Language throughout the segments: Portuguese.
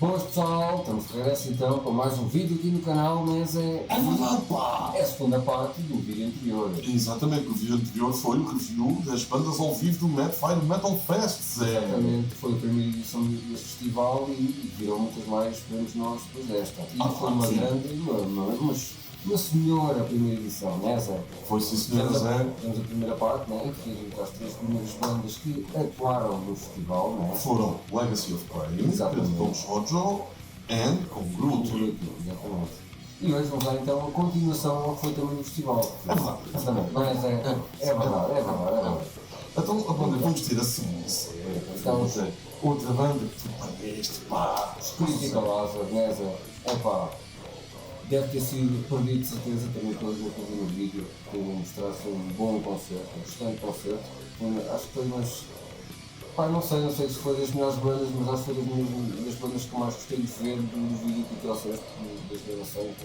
Boas pessoal, estamos de regresso então para mais um vídeo aqui no canal, mas É verdade, pá! é a segunda parte do vídeo anterior. Exatamente, o vídeo anterior foi o review das bandas ao vivo do Fire Metal Fest, Zé. Exatamente, foi a primeira edição deste festival e virou muitas mais, esperamos nós, depois desta. E foi uma sim. grande, uma senhora primeira edição, não é, Zé? Foi sim, senhora Zé. Temos a primeira parte, né, que registra as três primeiras bandas que atuaram no festival, não é? Foram Legacy of Pain, Exatamente. Tom Shoujo e com Groot. Exatamente. E hoje vamos dar então a continuação ao que foi também no festival. É verdade. Exatamente. Mas é verdade. Então, a banda, vamos ter assim, Então, Zé, outra banda que tu perdeste, pá. Critical Hazard, né, Zé? Epá, deve ter sido perdido de certeza também pelo que eu vi no vídeo, que mostrasse um bom concerto, um excelente concerto. Acho que foi umas. Pá, não sei se foi das melhores bandas, mas acho que foi das bandas que eu mais gostei de ver do vídeo que trouxeste das gravações.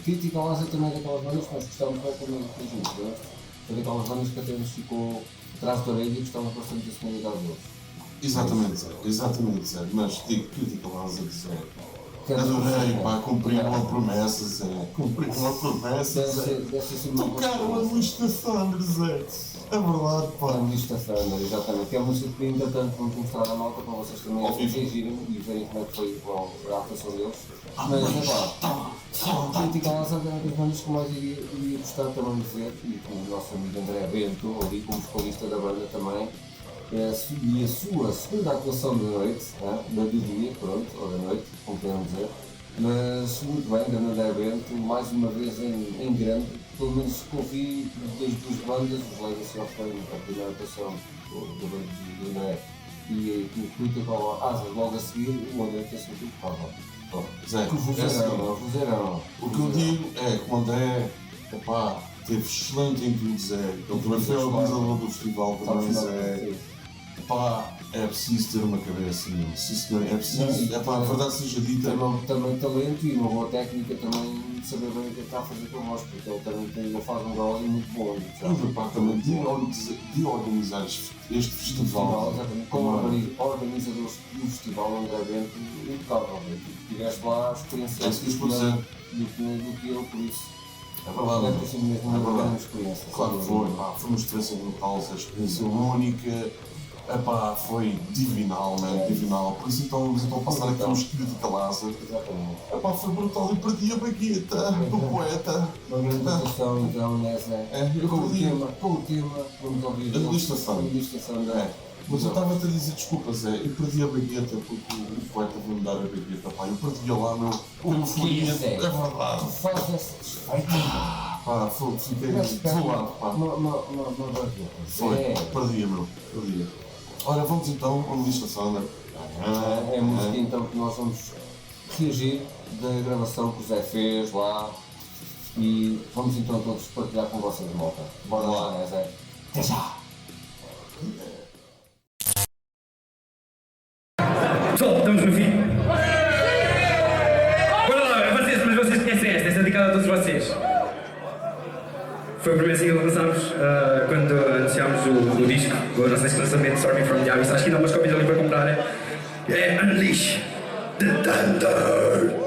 Critical Hazard também é daquelas bandas que nós gostávamos bem também de juntos, né? Foi daquelas bandas que até nos ficou atrás da orelha e gostávamos bastante da sonoridade deles. Exatamente, Zé. Mas digo, Critical Hazard, Zé. Adorei, pá, cumpriram a promessa, Zé. Cumpriram a promessa, Zé. Deve ser sempre uma Tocaram a lista Thunder, Zé. É verdade, a pá. lista Thunder, exatamente. Que é uma música que entretanto vamos mostrar à malta para vocês também reagirem e verem como é que foi a atuação deles. Mas é claro, Critical Hazard é uma das bandas que mais iria gostar também de ver, e com o nosso amigo André Bento, ali como vocalista da banda também. E a sua segunda atuação da noite, do dia, pronto, ou da noite, como podemos dizer. Mas muito bem, grande André Bento, mais uma vez em grande, pelo menos que ouvi das duas bandas, os Legacy of Pain, a primeira atuação da banda do André, e o Critical Hazard logo a seguir, o André tem sido impecável. Zé, Que vozeirão. o que eu digo é que o André, epá, teve excelente em tudo, Zé. Ele também foi organizador do festival, também, Zé. Epá, é preciso ter uma cabeça, meu. Sim, senhor, é preciso, epá, a verdade seja dita. Também talento e uma boa técnica também de saber bem o que está a fazer connosco, porque ele também ele faz um gol muito bom. E o departamento de organizar este festival, como organizador do festival, André Bento, impecável. Tiveste lá a experiência do que eu, por isso. É verdade. Deve ter sido mesmo uma grande experiência. Claro que foi, pá, foi uma experiência brutal, a experiência única. Epá, foi divinal, divinal. Por isso então vamos então passar aqui uns Critical Hazard. Exatamente. Epá, foi brutal e perdi a bagueta do poeta. Uma grande atuação então nessa. Com o tema, vamos ouvir A listação. Mas eu estava-te a dizer, desculpa Zé, eu perdi a bagueta porque o poeta veio-me dar a bagueta, pá, eu perdi-a lá, meu, como folia, é verdade. Tu fazes esse desfeito. Pá, fiquei desolado, pá. Uma bagueta. Foi, perdi-a, meu, perdi-a. Ora, vamos então à lista Thunder. É a música então que nós vamos reagir da gravação que o Zé fez lá e vamos então todos partilhar com vocês, malta. Bora lá, né, Zé? Até já! Pessoal, estamos no fim. Bora lá, mas vocês conhecem esta é dedicada a todos vocês. Foi o primeiro single que lançámos quando anunciámos o disco, o nosso lançamento Storming from the Abyss. Acho que ainda há umas cópias ali para comprar. É Unleash the Thunder!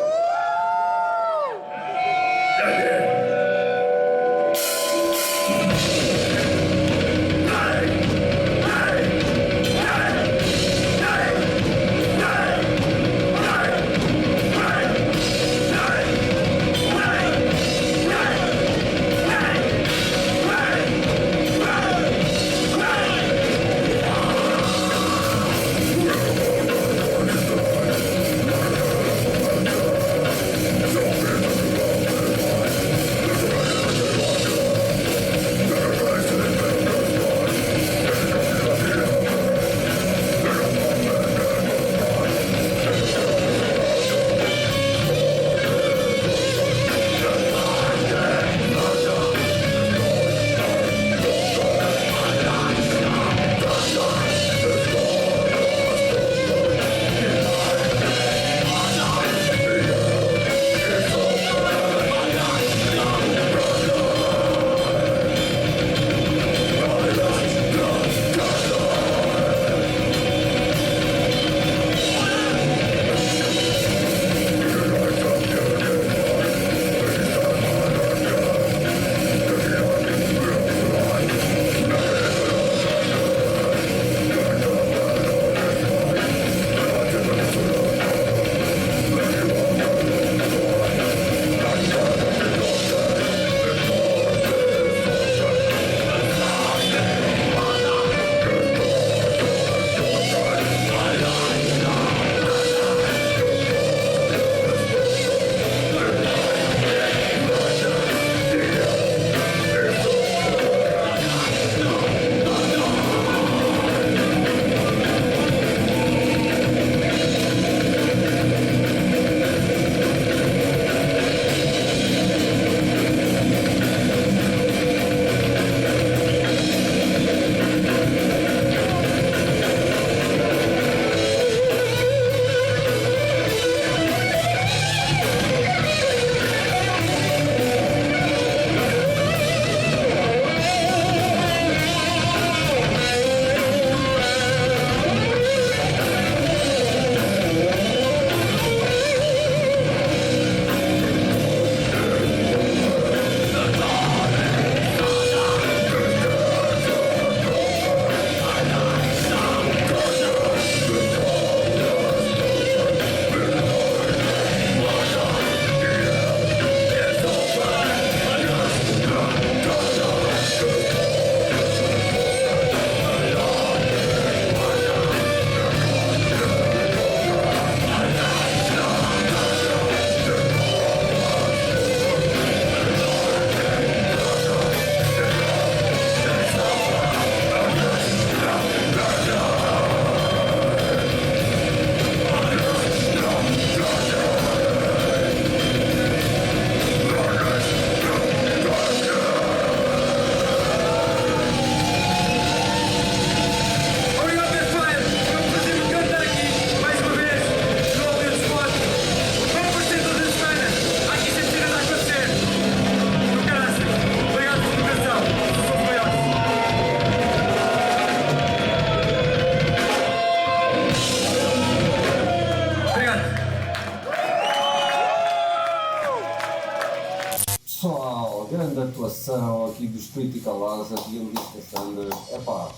grande atuação aqui dos Critical Hazard e Ambitious Thunder. Epá,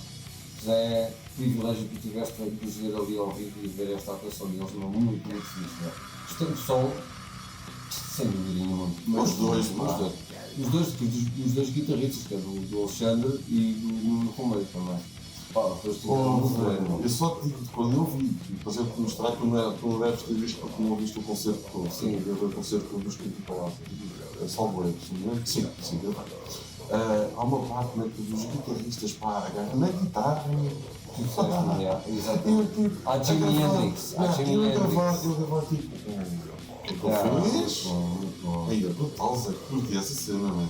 já é privilégio que tu tiveste de os ver ali ao vivo e ver esta atuação deles, muito fixe, né? Gostei do som, sem dúvida nenhuma. Os dois guitarristas, que é do Alexandre e do Nuno Romero também. Pá, depois tiveram muito bem. Eu só te digo, quando eu vi, por exemplo, mostrar que não deves ter visto porque não ouviste o concerto todo. Sim, eu vi o concerto dos Critical Hazard. Salvo eu, sim, há uma parte dos guitarristas para na guitarra. Exatamente. Há Jimi Hendrix. Eu gravar tipo. O que eu fiz? Aí, brutal, Zé, curti essa cena, mano.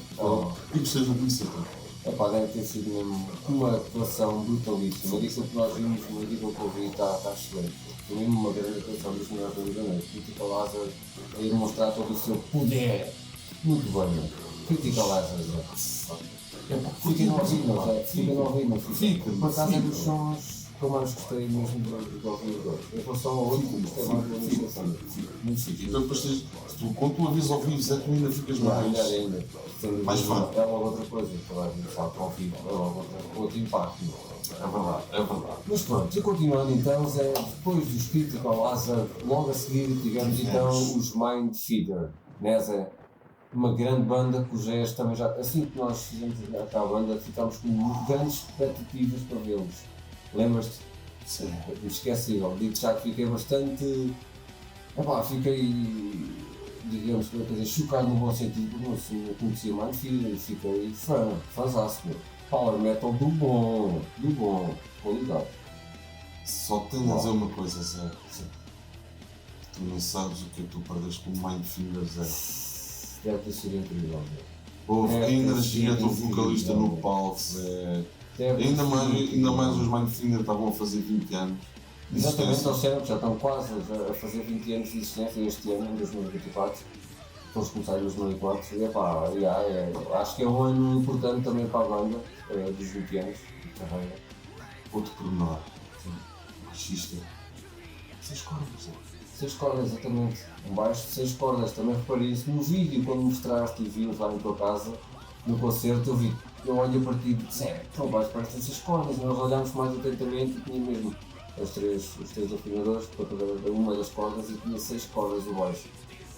E gostei do concerto. Epá, deve ter sido mesmo uma atuação brutalíssima. Aquilo que nós vimos no vídeo que eu vi está excelente. Foi mesmo uma grande atuação dos melhores da noite. Critical Hazard a ir mostrar todo o seu poder. Muito bem, Critical Hazard. Fica no ouvido, fica. Por acaso é dos sons que eu mais gostei mesmo de ouvir agora. Em relação ao outro, gostei mais da iniciação. Muito fixe. Então depois tens, quando tu avisas ao vivo, Zé, tu ainda ficas mais ainda. Mais fã. É uma outra coisa, toda a gente sabe que ao vivo é outro impacto. É verdade. Mas pronto, e continuando então, Zé, depois dos Critical Hazard, logo a seguir tivemos então os Mind Feeder, né, Zé? Uma grande banda que o Gés também já, assim que nós fizemos aquela banda, ficámos com grandes expectativas para vê-los. Lembras-te? Sim. Inesquecível. Digo já que fiquei bastante. Fiquei, digamos, quer dizer, chocado no bom sentido, porque não conhecia Mind Feeder, fiquei fãzaço. Power metal do bom, qualidade. Só tenho a dizer uma coisa, Zé. Tu nem sabes o que é que tu perdeste com o Mind Feeder, Zé. Deve ter sido incrível. Houve a energia do vocalista no palco, Zé. Ainda mais os Mind Feeder estavam a fazer 20 anos. Exatamente, eles disseram que já estão quase a fazer 20 anos de existência este ano, em 2024. Eles começaram em 2004 e acho que é um ano importante também para a banda, dos 20 anos de carreira. Outro pormenor, machista. 6 cordas, Zé. 6 cordas, exatamente. Um baixo de 6 cordas. Também reparei isso no vídeo, quando mostraste e vimos lá na tua casa, no concerto, eu olhei para ti e disse, o baixo parece ter 6 cordas. Nós olhámos mais atentamente e tinha mesmo os três afinadores para cada uma das cordas e tinha 6 cordas o baixo.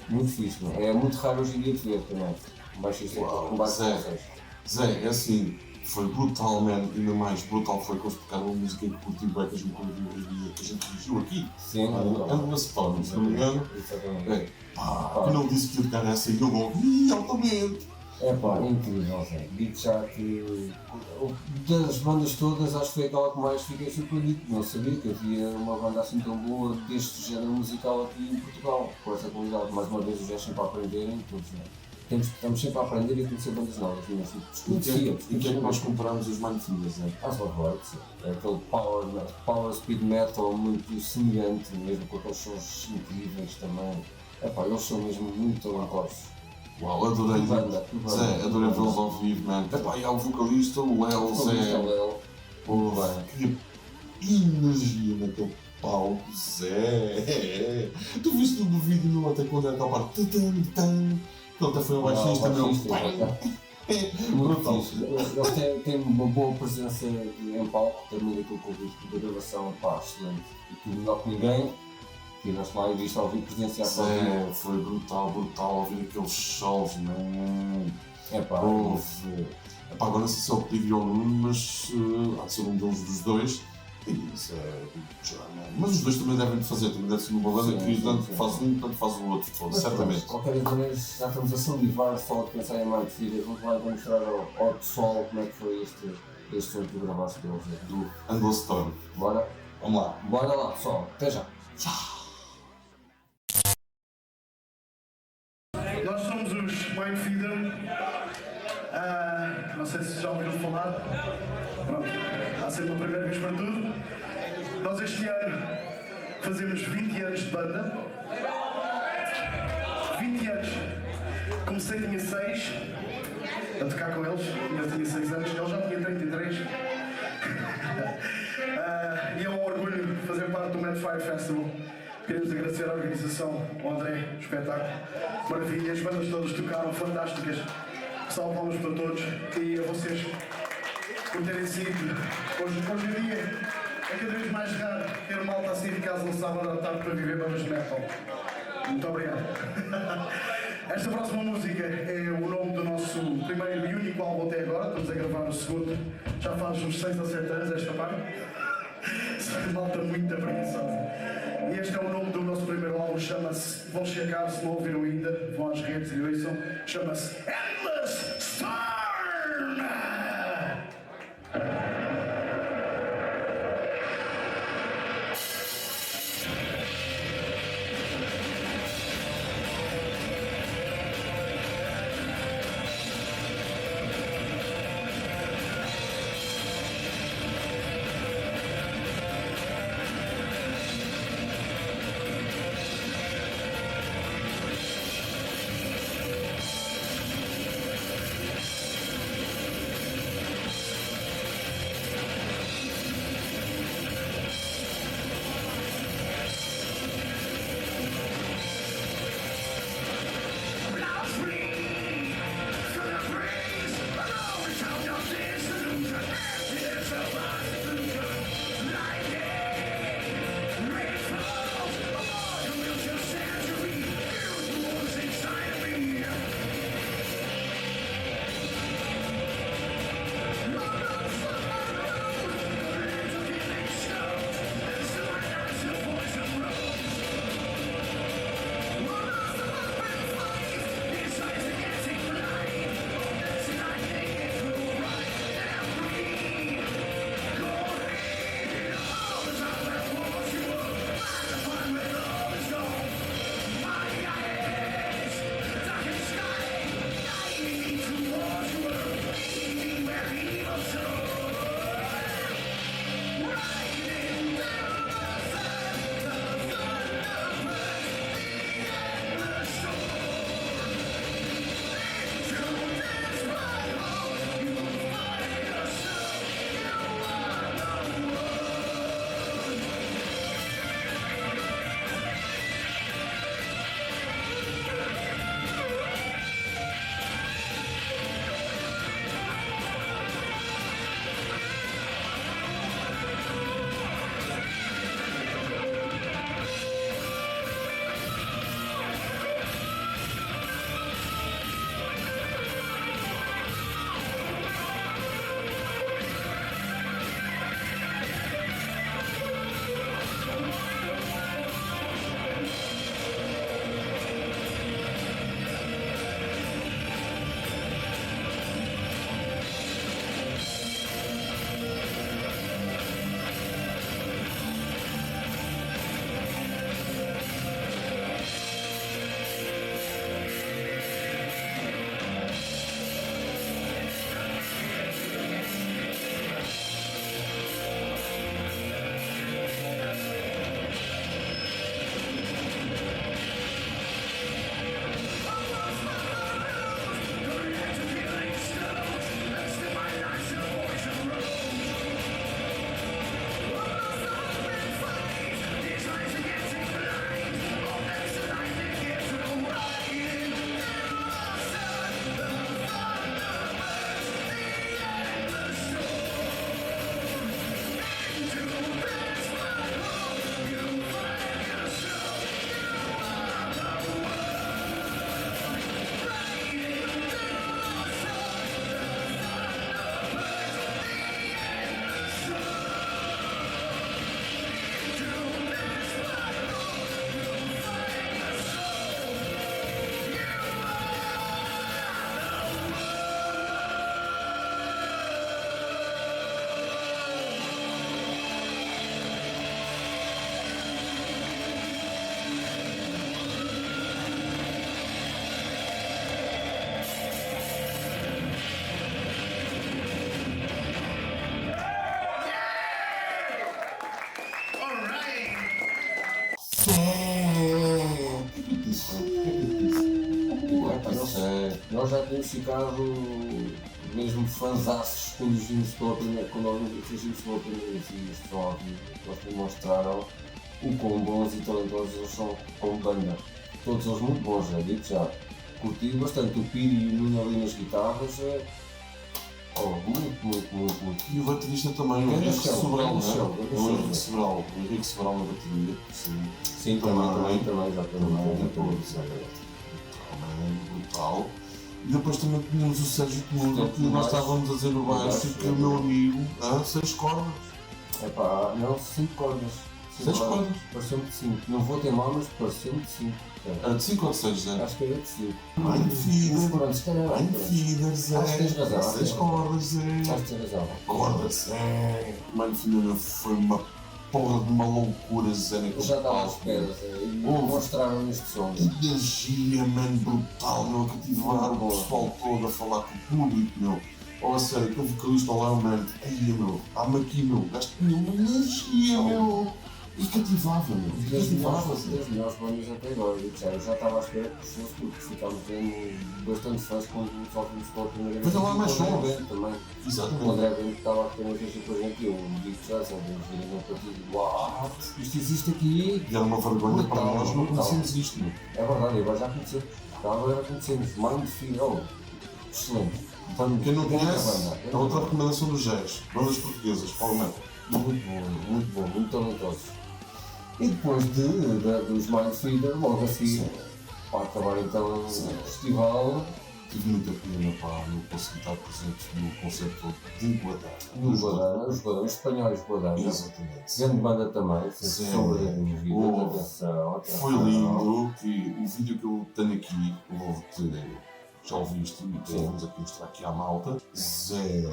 Muito fixe, não é? É muito raro hoje em dia de ver também. Um baixista com baixo de 6. Zé, é assim, foi brutal, man, ainda mais brutal foi que eles tocaram uma música que curti bem que a gente dirigiu aqui. Sim, Ambulance Storm, se não me engano. Exatamente. Quando ele disse que ia tocar essa e eu logo, altamente! Incrível, Zé. Digo já que das bandas todas acho que foi aquela que mais fiquei surpreendido. Não sabia que havia uma banda assim tão boa deste género musical aqui em Portugal, com essa qualidade. Mais uma vez os gestos sempre a aprenderem, todos, estamos sempre a aprender e a conhecer bandas novas. E que é que nós compramos os Mind Feeders, é? É aquele power speed metal muito semelhante, mesmo com aqueles sons incríveis também. Eles são mesmo muito talentosos. Uau, adorei vê-los ao vivo, man. E há o vocalista, o Léo, Zé. Que energia naquele palco, Zé. Tu viste no vídeo não até quando era aquela parte. Ele até foi um baixista, meu. Brutal. Eles têm uma boa presença em palco, também daquilo que eu vi da gravação, excelente. E tu melhor que ninguém. Estiveste lá e viste ao vivo presenciar para o foi brutal ouvir aqueles solos, man. Agora não sei se é o Pedido e o Nuno, mas há de ser um deles dos dois. Mas os dois também devem fazer, também deve ser uma banda que tanto faz um, tanto faz o outro, certamente. De qualquer maneira, já estamos a salivar só a pensar em Mind Feeder. Vamos lá então mostrar ao pessoal como é que foi este som que tu gravaste deles, do Ambulance Storm. Bora? Vamos lá. Bora lá, pessoal. Até já. Nós somos os Mind Feeder, não sei se já ouviram falar, pronto, há sempre uma primeira vez para tudo. Nós este ano fazemos 20 anos de banda, 20 anos, comecei tinha 6 a tocar com eles, eu tinha 6 anos, ele já tinha 33. E é um orgulho fazer parte do Mad Fire Festival. Queremos agradecer à organização, ao André, o espetáculo, maravilha, as bandas todas tocaram, fantásticas. Salve palmas para todos e a vocês por terem sido. Hoje em dia é cada vez mais raro ter malta a sair de casa no sábado à tarde para viver bandas de metal. Muito obrigado. Esta próxima música é o nome do nosso primeiro e único álbum até agora. Estamos a gravar o segundo. Já faz uns 6 ou 7 anos esta parte. Malta muito preguiçosa. E este é o nome do nosso primeiro álbum. Chama-se, vão checar se não ouviram ainda, vão às redes e ouçam. Chama-se Endless Storm! Nós já tínhamos ficado mesmo fanzaços quando os vimos pela primeira, quando nós reagimos pela primeira vez e estão ao vivo. Eles demonstraram o quão bons e talentosos eles são como banda. Todos eles muito bons, já digo já. curti bastante. O Piri e o Nuno ali nas guitarras é. Muito. E o baterista também, o Grande Henrique show, Sobral, grande não é? show, grande O show. Henrique Sobral na bateria, sim. Sim, também, exatamente. Também brutal. E depois também tínhamos o Sérgio Tomudo, que nós estávamos a dizer no baixo, que é o meu amigo, 6 cordas. Epá, não, 5 cordas. 6 cordas? Pareceu-me de 5. Não vou ter mal, mas pareceu-me de 5. Era de 5 ou de 6, Zé? Acho que era de 5. Mein Fieder, Pronto, se calhar. Mein Fieder, Zé. Acho que tens razão. 6 cordas, Zé. Acho que tens razão. Cordas, Zé. Mein Fieder foi uma porra de uma loucura, Zé, Eu naquele já estava à palco. espera, e mostraram este som. Energia, man, brutal, meu, a cativar o pessoal todo a falar com o público, meu. Oh, a sério, aquele vocalista lá, mano, aí, meu, dá-me aqui, meu, gasto tinha uma energia, meu. E cativava, meu, e cativava. Das melhores bandas até agora, eu já estava à espera que fosse, porque ficámos vendo bastante fãs quando nos ouvimos pela primeira vez. Mas lá mais O André sons. Bento também. O Exatamente. André Bento estava a ter uma vez com a gente e eu digo já, sempre virem um partido, uau, isto existe aqui. E era uma vergonha para Brutal, nós, não brutal. conhecemos isto, meu. É verdade, agora já conhecemos. Agora conhecemos Mindfield, excelente. Quem não Grande conhece, banda, é outra recomendação do GES, bandas portuguesas, Paulo Neto. muito bom, muito talentosos. E depois dos Mindfeeder, logo a seguir, para acabar então o festival, Tive muita pena, pá, não consegui estar presente no concerto de Guadana. os Guadana, os espanhóis Guadana. Exatamente. Grande banda também, sem Sim. sombra de dúvida. Oh, Atenção. Foi lindo, que o vídeo que eu tenho aqui, eu vou-te, já ouviste e Sim. vamos aqui mostrar aqui à malta. Zé,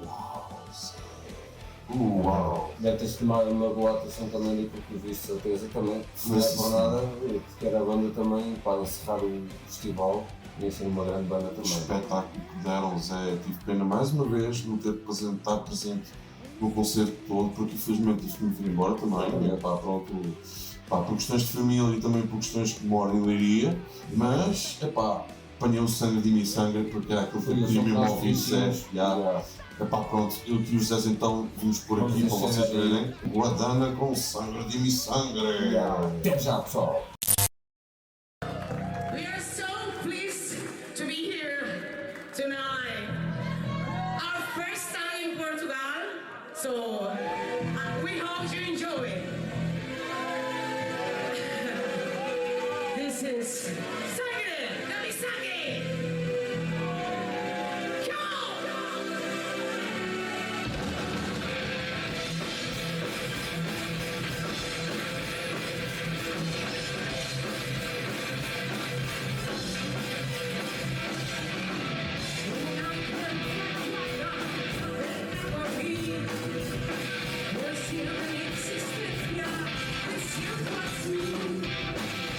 uau, Zé, uau. Deve ter tomado uma boa atuação também ali, porque viste certeza também. Não é Sim, por sim. nada, porque era a banda também para encerrar o festival. Ia ser uma grande banda O também. espetáculo que deram, Zé, tive pena mais uma vez não ter estar presente no concerto todo, porque infelizmente tive que me vir embora também, e, pá, pronto, pá, por questões de família e também por questões que moro em Leiria, mas, epá, apanhei o sangue de mim sangue, porque era aquilo que eu queria mesmo ouvir, Zé, já. Epá, pronto, eu e o Zé então vimos por aqui para Vamos vocês encher verem, Guadana com sangue de mim sangue. Até já, pessoal. We are so pleased to be here tonight. Our first time in Portugal, so we hope you enjoy it. This is Sangre, Dami Sangre. Come on! Existencia de siempre así.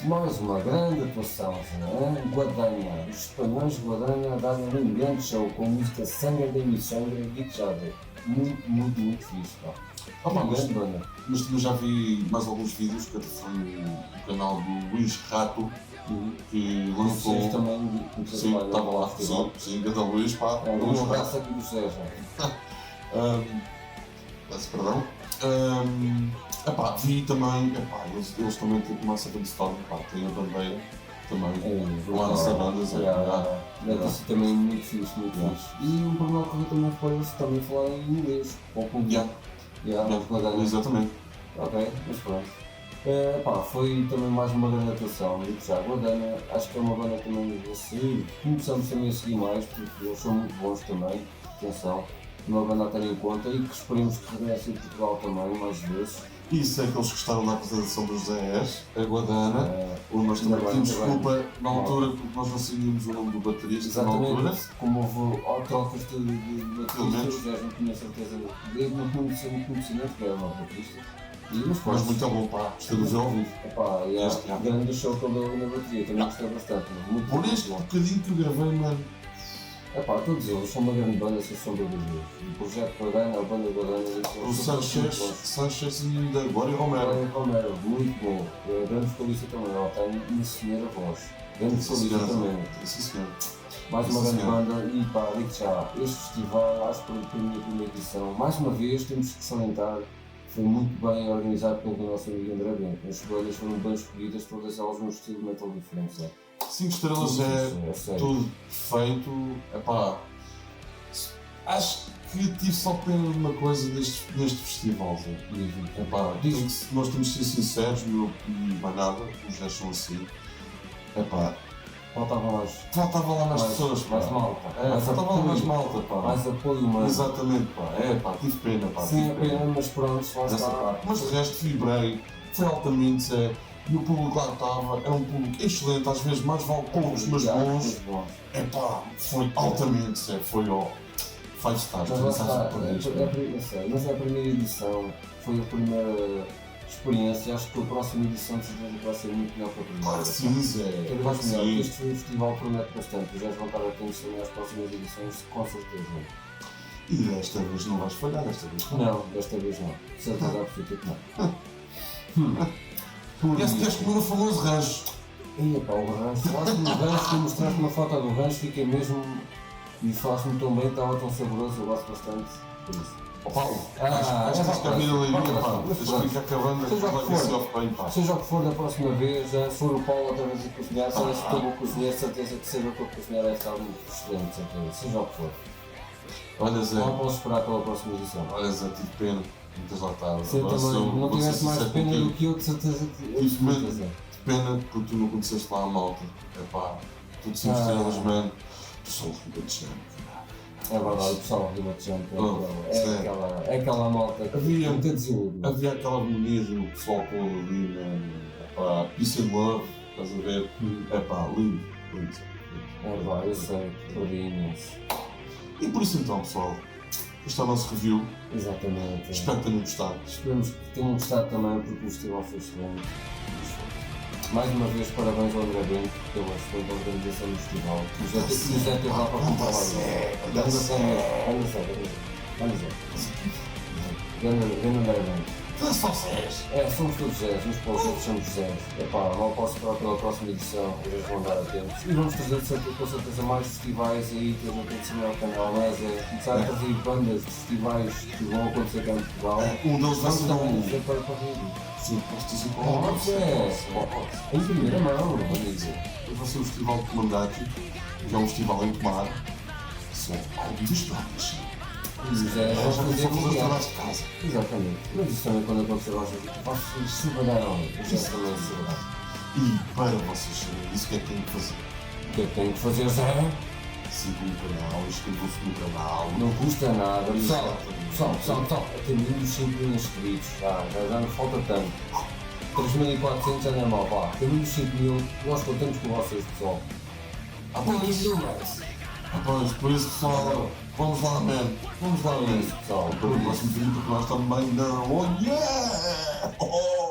mais uma grande atuação, Guadanha. Os espanhóis Guadanha deram um grande show com a música Sangue de Mi Sangre e Dick Jade. Muito fixe, pá. Opa, mas Grande banda. também já vi mais alguns vídeos que até foi no canal do Luís Rato, que lançou. Vocês também Sim, estava lá, sim, cada Luís, pá. Luís Um Rato. abraço aqui do Sérgio. Peço perdão. Epá, vi também, eles também têm uma Seven Storm, tem a bandeira também, lá nessa banda, Deve ser também muito fixe. E o Bruno Correia também foi também falar em inglês, com o público. Exatamente. Ok, mas pronto. Foi também mais uma grande atuação. E já, Guadana, acho que é uma banda também assim, começamos também a seguir mais, porque eles são muito bons também, atenção, uma banda a ter em conta e que esperemos que regresse em Portugal também mais vezes. Isso é que eles gostaram da apresentação dos ZS, a Guadana, onde nós também pedimos desculpa na altura porque nós não sabíamos o nome do baterista na altura. Exatamente, como houve trocas de bateristas, já não tinha certeza dele, não conhecia muito conhecimento, que era um baterista. Mas muito bom, pá, gostei do jogo. Grande show que ele deu na bateria, também gostei bastante. Muito Por este bocadinho que eu gravei, mano. Todos eles são uma grande banda, sem sombra de dúvidas. O projeto Guadana, a banda Guadana, O Sanchez e da Glória Romero. Romero, muito bom. Grande vocalista também, ela tem uma senhora voz. Grande vocalista também. Sim, senhor. Mais uma grande banda e pá, digo já, este festival, acho que foi a minha primeira edição. Mais uma vez, temos que salientar, foi muito bem organizado pelo nosso amigo André Bento. As bandas foram bem escolhidas, todas elas num estilo metal diferente. 5 estrelas é tudo perfeito. Epá, acho que tive só pena de uma coisa neste festival. Epá, nós temos de ser sinceros, meu, e mais nada, os gajos são assim. Epá, faltava lá mais pessoas, mais malta. Faltava lá mais malta, pá. Mais apoio humano. Exatamente, pá. Tive pena, pá. Sim, pena, mas pronto, lá está. Mas de resto vibrei, foi altamente. E o público lá estava, era um público excelente, às vezes mais vale poucos, mas bons. Foi altamente, foi ó, 5 stars, mas é a primeira edição, foi a primeira experiência, acho que a próxima edição de certeza vai ser muito melhor que a primeira. Sim, Zé. Cada vez melhor, este festival promete bastante, os já vão estar atentos também às próximas edições, com certeza. E desta vez não vais falhar, desta vez não? Não, desta vez não, certeza absoluta que não. Queres comer o famoso rancho? Ia pá, o rancho, falaste-me do rancho, tu mostraste uma foto do rancho, fiquei mesmo, e falaste-me tão bem, estava tão saboroso, eu gosto bastante por isso. Ó Paulo, acho que tens que abrir a leirinha, pá, tens que ficar acabando, vai ver se off bem, pá. Seja o que for da próxima vez, se for o Paulo outra vez a cozinhar, se eu vou cozinhar, certeza que seja o que eu cozinhar deve estar muito excelente, certeza, seja o que for. Olha Zé, não posso esperar pela próxima edição. Olha Zé, tive pena. Muitas lá tarde. Sim, também, não tiveste mais pena do que eu, de certeza que tive pena porque tu não conheceste lá a malta. Tu de 5 estrelas, mano, tu só o Riba de Champ. É verdade, o pessoal do Riba de Champ é aquela malta que havia muita desilude. Havia aquela harmonia do pessoal todo ali, mano. Peace and love, estás a ver? Lindo. Eu sei, perdi imenso. E por isso então, pessoal. Este é o nosso review. Exatamente. Espero que tenham gostado. Esperamos que tenham gostado também, porque o festival foi excelente. Mais uma vez, parabéns ao André Bento pela excelente organização do festival. Nos já teve lá para comprovar isso. Grande André Bento. Somos todos Zés, uns para os outros somos Zés. Mal posso esperar pela próxima edição, eles vão dar a tempo. E vamos trazer com certeza mais festivais aí, que a gente tem que seguir ao canal, não é Zé? Começar a trazer bandas de festivais que vão acontecer cá em Portugal. Um deles vai ser um para sim, posso dizer qual em primeira mão, vou dizer. Vai ser o Festival de Comandante, que é um festival em Tomar. São vídeos próprios. Já fazer os trabalhos de casa. Exatamente. Mas isso também quando acontecer aos vocês se trabalharam. Isso também é verdade. E para vocês saberem isso, o que é que têm que fazer? O que é que têm que fazer, Zé? Sigam o canal, inscrevam-se no canal. Não custa nada. Pessoal, tem 1.500 inscritos. Já não falta tanto. 3.400 já não é mal, pá. Tem 1.500. Nós contamos com vocês, pessoal. Pois, por isso, pessoal, vamos lá, man. Vamos lá, man. Pessoal, Para o próximo vídeo, porque nós também não. Oh, yeah! Oh!